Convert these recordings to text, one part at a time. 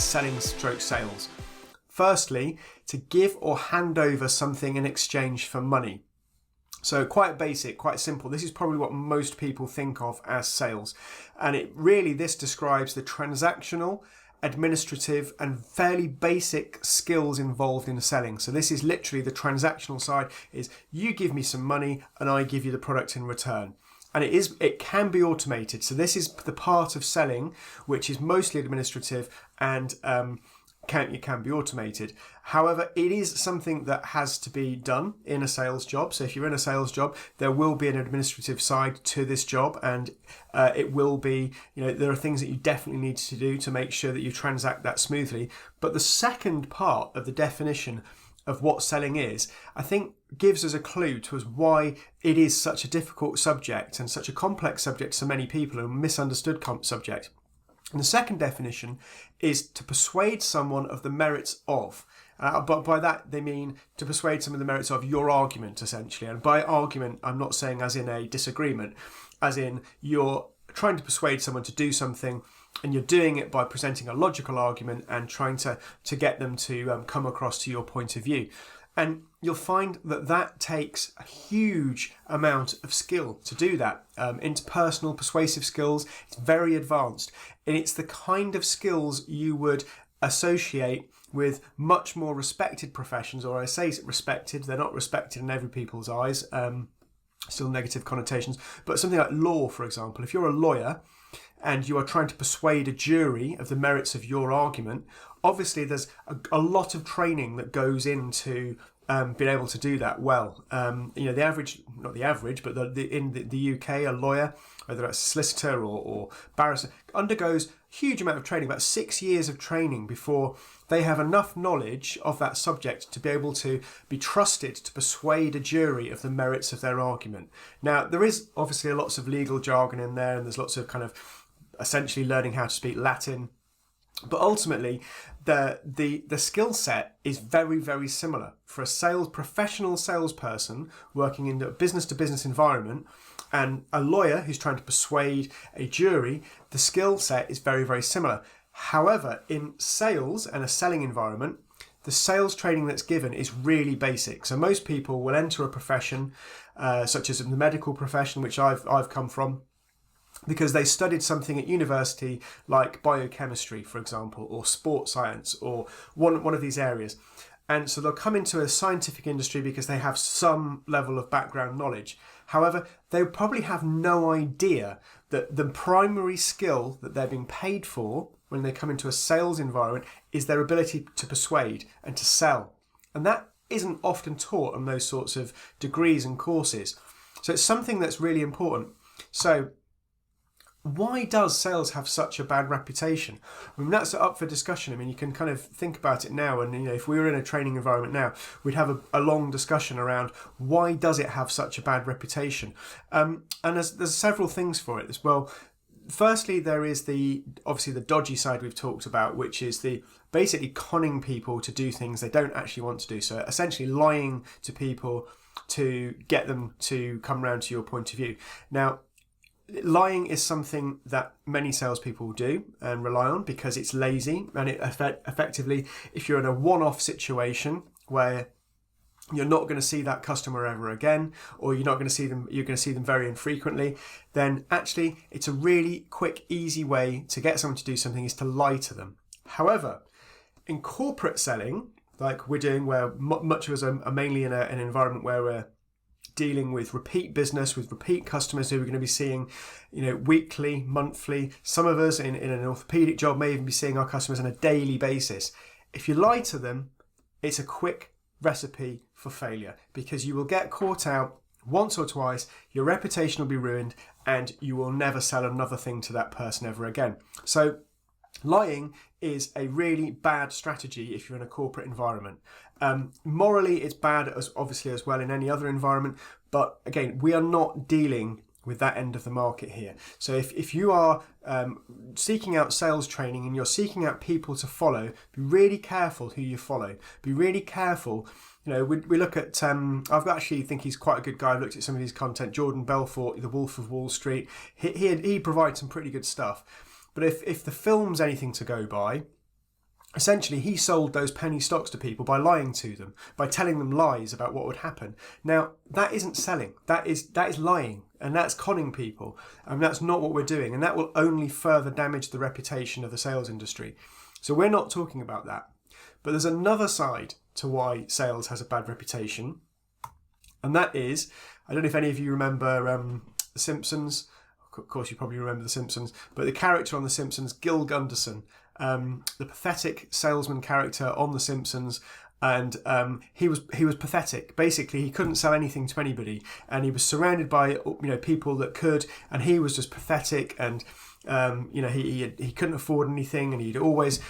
is selling stroke sales? Firstly, to give or hand over something in exchange for money. So quite basic, quite simple. This is probably what most people think of as sales. And this describes the transactional, administrative and fairly basic skills involved in selling. So this is literally the transactional side, is you give me some money and I give you the product in return. And it can be automated. So this is the part of selling which is mostly administrative and can be automated. However, it is something that has to be done in a sales job. So if you're in a sales job, there will be an administrative side to this job, and it will be, there are things that you definitely need to do to make sure that you transact that smoothly. But the second part of the definition of what selling is, I think gives us a clue to us why it is such a difficult subject and such a complex subject to many people, and a misunderstood subject. And the second definition is to persuade someone of the merits of. But by that, they mean to persuade someone of the merits of your argument, essentially. And by argument, I'm not saying as in a disagreement, as in you're trying to persuade someone to do something, and you're doing it by presenting a logical argument and trying to get them to come across to your point of view. And you'll find that takes a huge amount of skill to do that. Interpersonal persuasive skills, it's very advanced. And it's the kind of skills you would associate with much more respected professions, or I say respected, they're not respected in every people's eyes, still negative connotations, but something like law, for example. If you're a lawyer and you are trying to persuade a jury of the merits of your argument, obviously there's a lot of training that goes into being able to do that well. The average, not the average, but in the UK, a lawyer, whether that's a solicitor or barrister, undergoes a huge amount of training, about 6 years of training before they have enough knowledge of that subject to be able to be trusted to persuade a jury of the merits of their argument. Now, there is obviously lots of legal jargon in there, and there's lots of kind of essentially learning how to speak Latin. But ultimately, the skill set is very, very similar. For a professional salesperson working in a business-to-business environment and a lawyer who's trying to persuade a jury, the skill set is very, very similar. However, in sales and a selling environment, the sales training that's given is really basic. So most people will enter a profession, such as the medical profession, which I've come from, because they studied something at university like biochemistry, for example, or sports science, or one of these areas. And so they'll come into a scientific industry because they have some level of background knowledge. However, they probably have no idea that the primary skill that they're being paid for when they come into a sales environment is their ability to persuade and to sell. And that isn't often taught on those sorts of degrees and courses. So it's something that's really important. So why does sales have such a bad reputation? I mean, that's up for discussion. I mean, you can kind of think about it now, and if we were in a training environment now, we'd have a long discussion around why does it have such a bad reputation? And there's several things for it as well. Firstly, there is obviously the dodgy side we've talked about, which is the basically conning people to do things they don't actually want to do. So essentially lying to people to get them to come round to your point of view. Now, lying is something that many salespeople do and rely on because it's lazy, and it effectively, if you're in a one-off situation where you're not going to see that customer ever again, or you're going to see them very infrequently, then actually it's a really quick, easy way to get someone to do something is to lie to them. However, in corporate selling, like we're doing, where much of us are mainly in an environment where we're dealing with repeat business, with repeat customers who we're going to be seeing, weekly, monthly. Some of us in an orthopedic job may even be seeing our customers on a daily basis. If you lie to them, it's a quick recipe for failure, because you will get caught out once or twice, your reputation will be ruined, and you will never sell another thing to that person ever again. So lying is a really bad strategy if you're in a corporate environment. Morally, it's bad obviously as well in any other environment, but again, we are not dealing with that end of the market here. So if you are seeking out sales training and you're seeking out people to follow, be really careful who you follow. Be really careful. We look at, I've actually think he's quite a good guy. I've looked at some of his content, Jordan Belfort, The Wolf of Wall Street. He provides some pretty good stuff. But if the film's anything to go by, essentially he sold those penny stocks to people by lying to them, by telling them lies about what would happen. Now, that isn't selling. That is lying, and that's conning people, and that's not what we're doing, and that will only further damage the reputation of the sales industry. So we're not talking about that. But there's another side to why sales has a bad reputation, and that is, I don't know if any of you remember The Simpsons. Of course, you probably remember The Simpsons, but the character on The Simpsons, Gil Gunderson, the pathetic salesman character on The Simpsons, and he was pathetic. Basically, he couldn't sell anything to anybody, and he was surrounded by people that could, and he was just pathetic, and he couldn't afford anything, and he'd always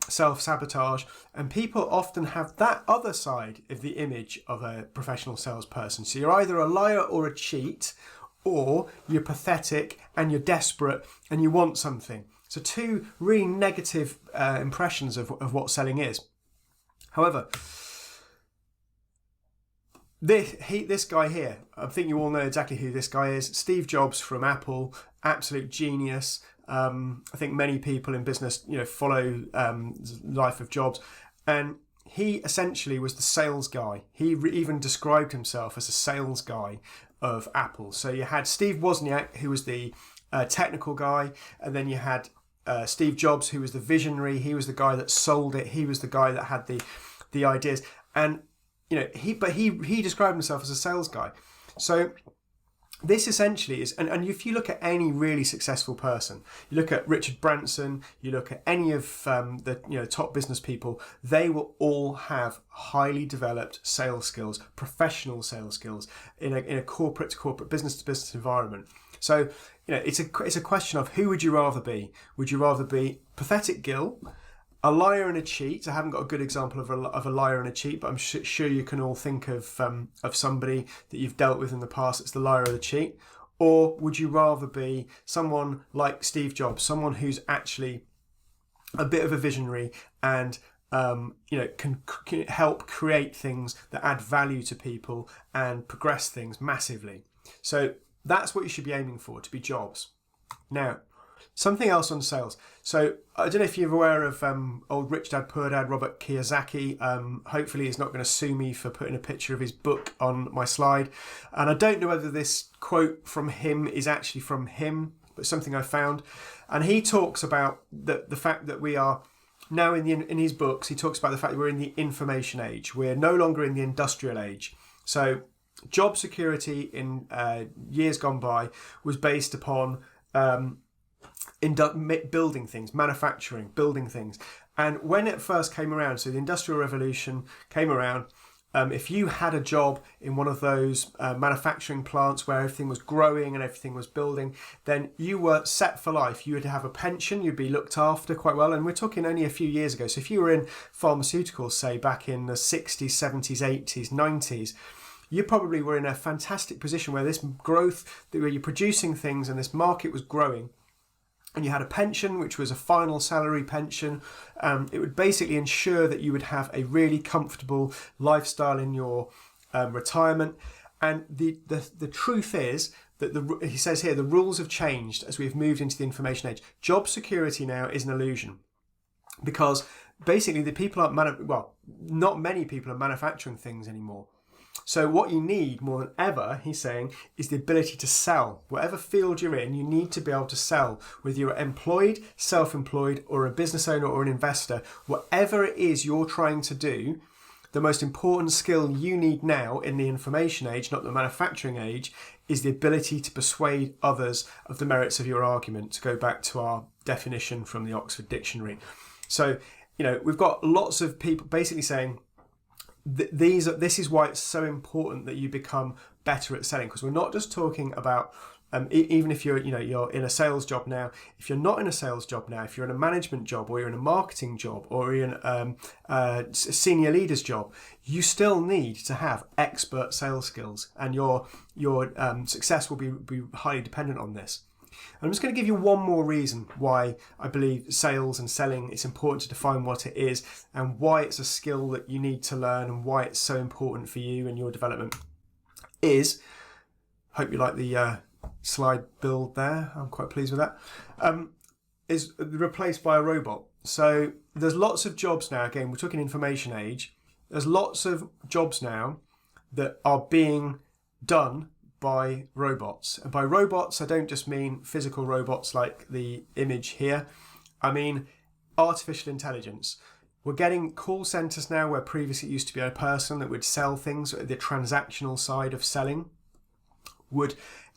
self-sabotage. And people often have that other side of the image of a professional salesperson. So you're either a liar or a cheat, or you're pathetic and you're desperate and you want something. So two really negative impressions of what selling is. However, this guy here, I think you all know exactly who this guy is. Steve Jobs from Apple, absolute genius. I think many people in business, follow the life of Jobs, and he essentially was the sales guy. He even described himself as a sales guy of Apple. So you had Steve Wozniak, who was the technical guy, and then you had Steve Jobs, who was the visionary. He was the guy that sold it. He was the guy that had the ideas, and he described himself as a sales guy. So this essentially is, and if you look at any really successful person, you look at Richard Branson, you look at any of the top business people, they will all have highly developed sales skills, professional sales skills in a corporate to corporate, business to business environment. So it's a question of who would you rather be? Would you rather be pathetic Gil, a liar and a cheat? I haven't got a good example of a liar and a cheat, but I'm sure you can all think of somebody that you've dealt with in the past that's the liar or the cheat. Or would you rather be someone like Steve Jobs, someone who's actually a bit of a visionary and can help create things that add value to people and progress things massively? So that's what you should be aiming for, to be Jobs. Now, something else on sales. So I don't know if you're aware of old Rich Dad Poor Dad, Robert Kiyosaki. Hopefully he's not going to sue me for putting a picture of his book on my slide. And I don't know whether this quote from him is actually from him, but something I found. And he talks about the fact that we are now in his books, he talks about the fact that we're in the information age. We're no longer in the industrial age. So job security in years gone by was based upon building things, manufacturing, building things. And when it first came around, so the Industrial Revolution came around, if you had a job in one of those manufacturing plants where everything was growing and everything was building, then you were set for life. You would have a pension, you'd be looked after quite well. And we're talking only a few years ago. So if you were in pharmaceuticals, say back in the 60s, 70s, 80s, 90s, you probably were in a fantastic position where this growth, where you're producing things and this market was growing, and you had a pension, which was a final salary pension. It would basically ensure that you would have a really comfortable lifestyle in your retirement. And the truth is that he says here, the rules have changed as we've moved into the information age. Job security now is an illusion, because basically the people aren't not many people are manufacturing things anymore. So what you need more than ever, he's saying, is the ability to sell. Whatever field you're in, you need to be able to sell. Whether you're employed, self-employed, or a business owner or an investor, whatever it is you're trying to do, the most important skill you need now in the information age, not the manufacturing age, is the ability to persuade others of the merits of your argument, to go back to our definition from the Oxford Dictionary. So, we've got lots of people basically saying, this is why it's so important that you become better at selling, because we're not just talking about even if you're in a sales job now. If you're not in a sales job now, if you're in a management job, or you're in a marketing job, or you're in a senior leader's job, you still need to have expert sales skills, and your success will be highly dependent on this. I'm just going to give you one more reason why I believe sales and selling, it's important to define what it is and why it's a skill that you need to learn and why it's so important for you and your development is, hope you like the slide build there, I'm quite pleased with that, is replaced by a robot. So there's lots of jobs now, again, we're talking information age, there's lots of jobs now that are being done by robots. And by robots, I don't just mean physical robots like the image here. I mean artificial intelligence. We're getting call centres now where previously it used to be a person that would sell things. The transactional side of selling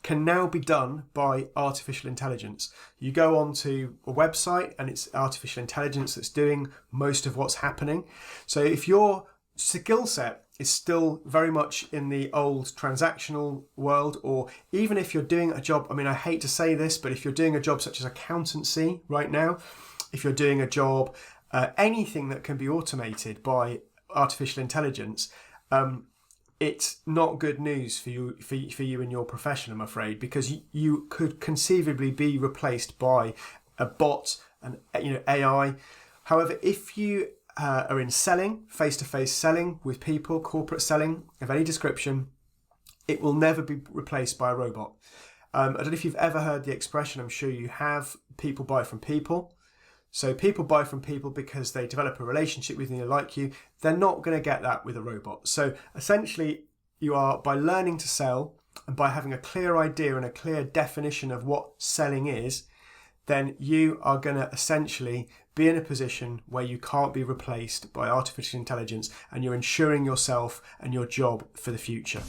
can now be done by artificial intelligence. You go onto a website and it's artificial intelligence that's doing most of what's happening. So if your skill set is still very much in the old transactional world, or even if you're doing a job, I mean, I hate to say this, but if you're doing a job such as accountancy right now, if you're doing a job, anything that can be automated by artificial intelligence, it's not good news for you in your profession, I'm afraid, because you could conceivably be replaced by a bot and AI. However, if you are in selling, face-to-face selling with people, corporate selling of any description, it will never be replaced by a robot. I don't know if you've ever heard the expression, I'm sure you have, people buy from people. So people buy from people because they develop a relationship with you, they like you. They're not going to get that with a robot. So essentially, you are, by learning to sell and by having a clear idea and a clear definition of what selling is, then you are going to essentially be in a position where you can't be replaced by artificial intelligence, and you're ensuring yourself and your job for the future.